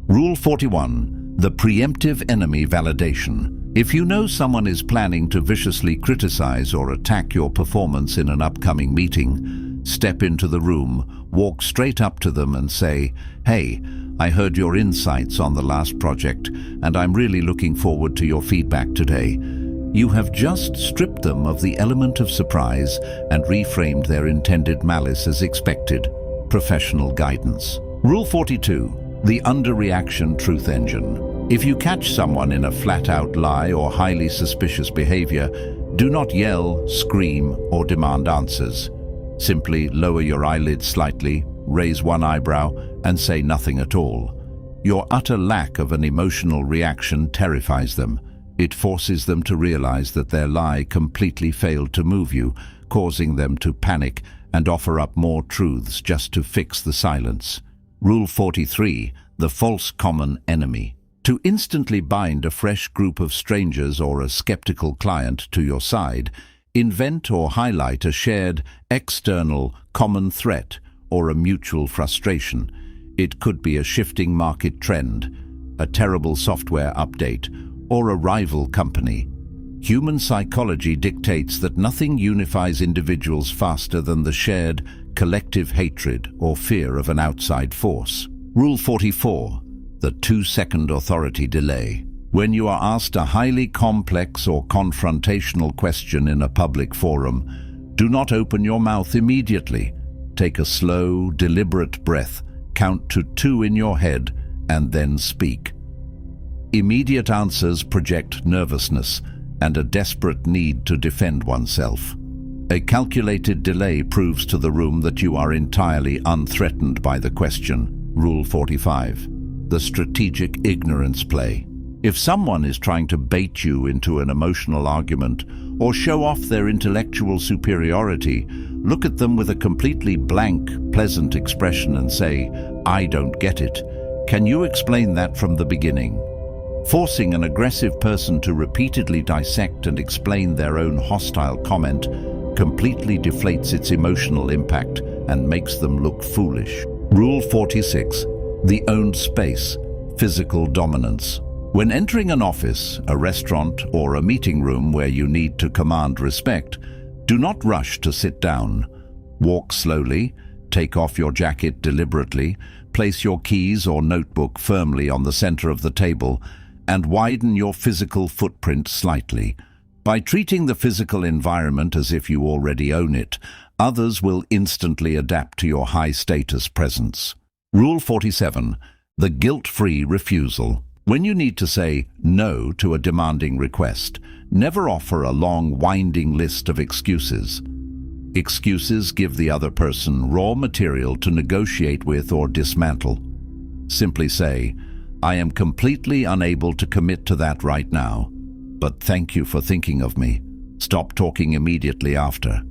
Rule 41. The preemptive enemy validation. If you know someone is planning to viciously criticize or attack your performance in an upcoming meeting, step into the room, walk straight up to them and say, "Hey, I heard your insights on the last project, and I'm really looking forward to your feedback today." You have just stripped them of the element of surprise and reframed their intended malice as expected. Professional guidance. Rule 42. The underreaction truth engine. If you catch someone in a flat-out lie or highly suspicious behavior, do not yell, scream, or demand answers. Simply lower your eyelids slightly, raise one eyebrow, and say nothing at all. Your utter lack of an emotional reaction terrifies them. It forces them to realize that their lie completely failed to move you, causing them to panic and offer up more truths just to fix the silence. Rule 43. The false common enemy. To instantly bind a fresh group of strangers or a skeptical client to your side, invent or highlight a shared, external, common threat or a mutual frustration. It could be a shifting market trend, a terrible software update, or a rival company. Human psychology dictates that nothing unifies individuals faster than the shared, collective hatred or fear of an outside force. Rule 44. The 2-second authority delay. When you are asked a highly complex or confrontational question in a public forum, do not open your mouth immediately. Take a slow, deliberate breath, count to 2 in your head, and then speak. Immediate answers project nervousness and a desperate need to defend oneself. A calculated delay proves to the room that you are entirely unthreatened by the question. Rule 45. The strategic ignorance play. If someone is trying to bait you into an emotional argument or show off their intellectual superiority, look at them with a completely blank, pleasant expression and say, "I don't get it. Can you explain that from the beginning?" Forcing an aggressive person to repeatedly dissect and explain their own hostile comment completely deflates its emotional impact and makes them look foolish. Rule 46. The owned space. Physical dominance. When entering an office, a restaurant, or a meeting room where you need to command respect, do not rush to sit down. Walk slowly, take off your jacket deliberately, place your keys or notebook firmly on the center of the table, and widen your physical footprint slightly. By treating the physical environment as if you already own it, others will instantly adapt to your high-status presence. Rule 47. The guilt-free refusal. When you need to say no to a demanding request, never offer a long, winding list of excuses. Excuses give the other person raw material to negotiate with or dismantle. Simply say, "I am completely unable to commit to that right now, but thank you for thinking of me. Stop talking immediately after."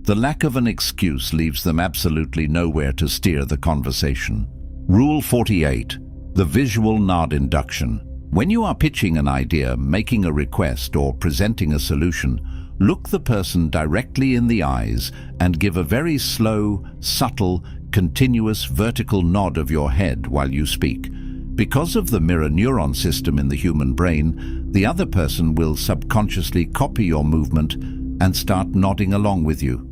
The lack of an excuse leaves them absolutely nowhere to steer the conversation. Rule 48. The visual nod induction. When you are pitching an idea, making a request, or presenting a solution, look the person directly in the eyes and give a very slow, subtle, continuous vertical nod of your head while you speak. Because of the mirror neuron system in the human brain, the other person will subconsciously copy your movement and start nodding along with you,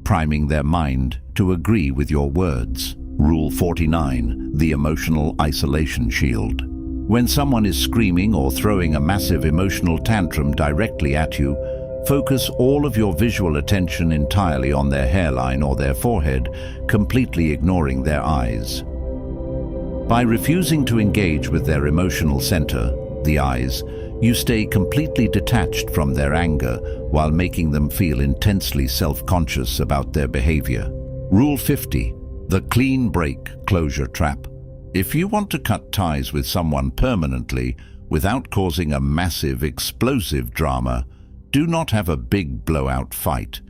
priming their mind to agree with your words. Rule 49. The emotional isolation shield. When someone is screaming or throwing a massive emotional tantrum directly at you, focus all of your visual attention entirely on their hairline or their forehead, completely ignoring their eyes. By refusing to engage with their emotional center, the eyes, you stay completely detached from their anger while making them feel intensely self-conscious about their behavior. Rule 50. The clean break closure trap. If you want to cut ties with someone permanently without causing a massive, explosive drama, do not have a big blowout fight.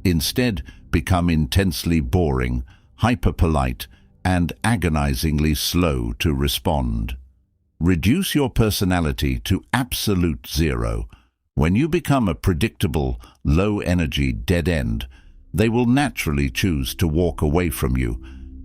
Instead, become intensely boring, hyper-polite, and agonizingly slow to respond. Reduce your personality to absolute zero. When you become a predictable, low-energy dead end, they will naturally choose to walk away from you,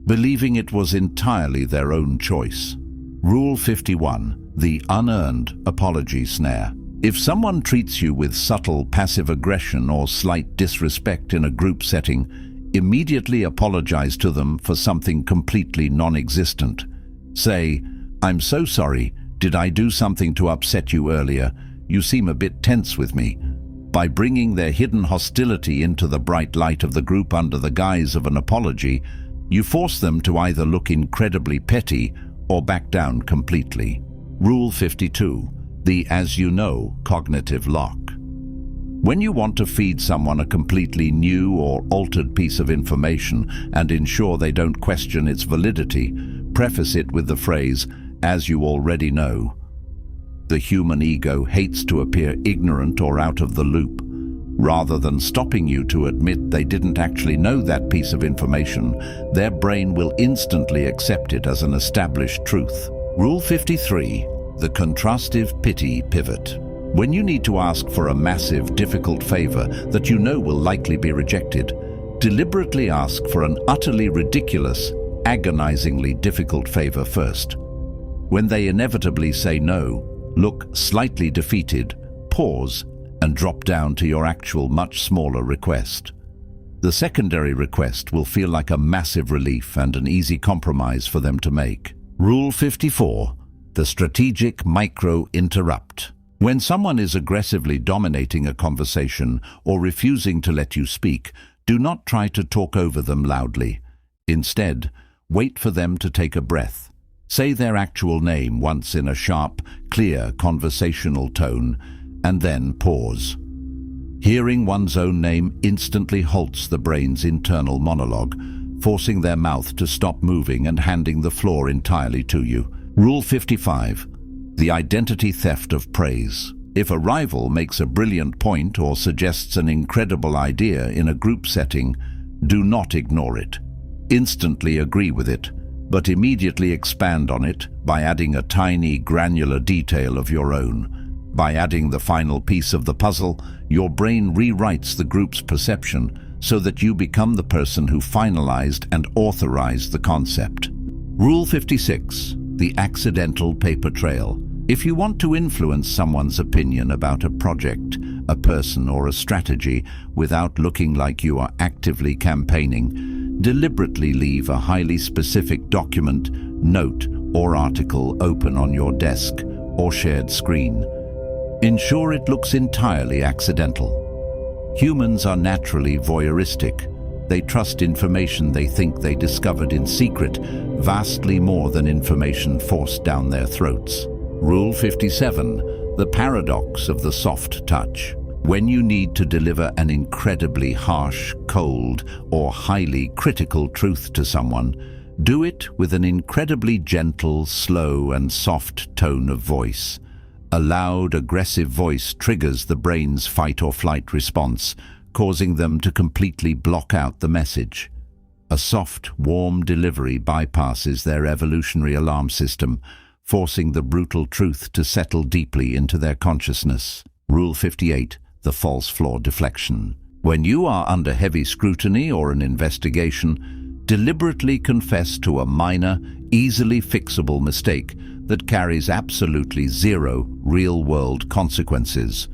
believing it was entirely their own choice. Rule 51. The unearned apology snare. If someone treats you with subtle passive aggression or slight disrespect in a group setting, immediately apologize to them for something completely non-existent. Say, "I'm so sorry. Did I do something to upset you earlier? You seem a bit tense with me." By bringing their hidden hostility into the bright light of the group under the guise of an apology, you force them to either look incredibly petty or back down completely. Rule 52. The as you know cognitive lock. When you want to feed someone a completely new or altered piece of information and ensure they don't question its validity, preface it with the phrase, "as you already know." The human ego hates to appear ignorant or out of the loop. Rather than stopping you to admit they didn't actually know that piece of information, their brain will instantly accept it as an established truth. Rule 53. The contrastive pity pivot. When you need to ask for a massive, difficult favor that you know will likely be rejected, deliberately ask for an utterly ridiculous, agonizingly difficult favor first. When they inevitably say no, look slightly defeated, pause, and drop down to your actual much smaller request. The secondary request will feel like a massive relief and an easy compromise for them to make. Rule 54. The strategic micro-interrupt. When someone is aggressively dominating a conversation or refusing to let you speak, do not try to talk over them loudly. Instead, wait for them to take a breath. Say their actual name once in a sharp, clear conversational tone, and then pause. Hearing one's own name instantly halts the brain's internal monologue, forcing their mouth to stop moving and handing the floor entirely to you. Rule 55. The identity theft of praise. If a rival makes a brilliant point or suggests an incredible idea in a group setting, do not ignore it. Instantly agree with it, but immediately expand on it by adding a tiny, granular detail of your own. By adding the final piece of the puzzle, your brain rewrites the group's perception so that you become the person who finalized and authorized the concept. Rule 56. The accidental paper trail. If you want to influence someone's opinion about a project, a person, or a strategy without looking like you are actively campaigning, deliberately leave a highly specific document, note, or article open on your desk or shared screen. Ensure it looks entirely accidental. Humans are naturally voyeuristic. They trust information they think they discovered in secret vastly more than information forced down their throats. Rule 57. The paradox of the soft touch. When you need to deliver an incredibly harsh, cold, or highly critical truth to someone, do it with an incredibly gentle, slow, and soft tone of voice. A loud, aggressive voice triggers the brain's fight-or-flight response, causing them to completely block out the message. A soft, warm delivery bypasses their evolutionary alarm system, forcing the brutal truth to settle deeply into their consciousness. Rule 58. The false flaw deflection. When you are under heavy scrutiny or an investigation, deliberately confess to a minor, easily fixable mistake that carries absolutely zero real-world consequences.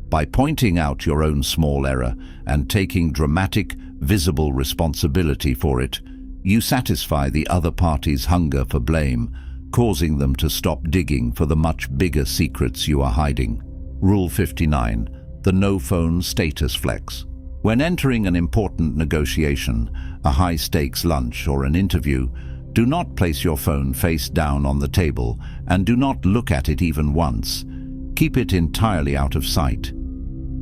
By pointing out your own small error and taking dramatic, visible responsibility for it, you satisfy the other party's hunger for blame, causing them to stop digging for the much bigger secrets you are hiding. Rule 59. The no-phone status flex. When entering an important negotiation, a high-stakes lunch, or an interview, do not place your phone face down on the table and do not look at it even once. Keep it entirely out of sight.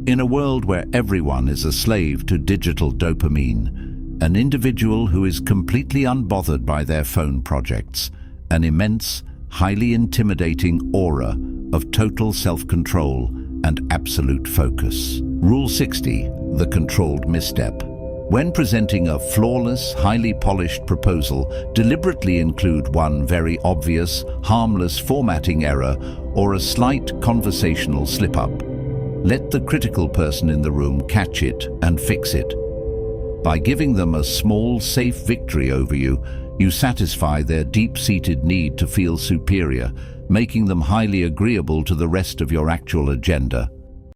In a world where everyone is a slave to digital dopamine, an individual who is completely unbothered by their phone projects, an immense, highly intimidating aura of total self-control and absolute focus. Rule 60. The controlled misstep. When presenting a flawless, highly polished proposal, deliberately include one very obvious, harmless formatting error or a slight conversational slip-up. Let the critical person in the room catch it and fix it. By giving them a small, safe victory over you, You satisfy their deep-seated need to feel superior, making them highly agreeable to the rest of your actual agenda.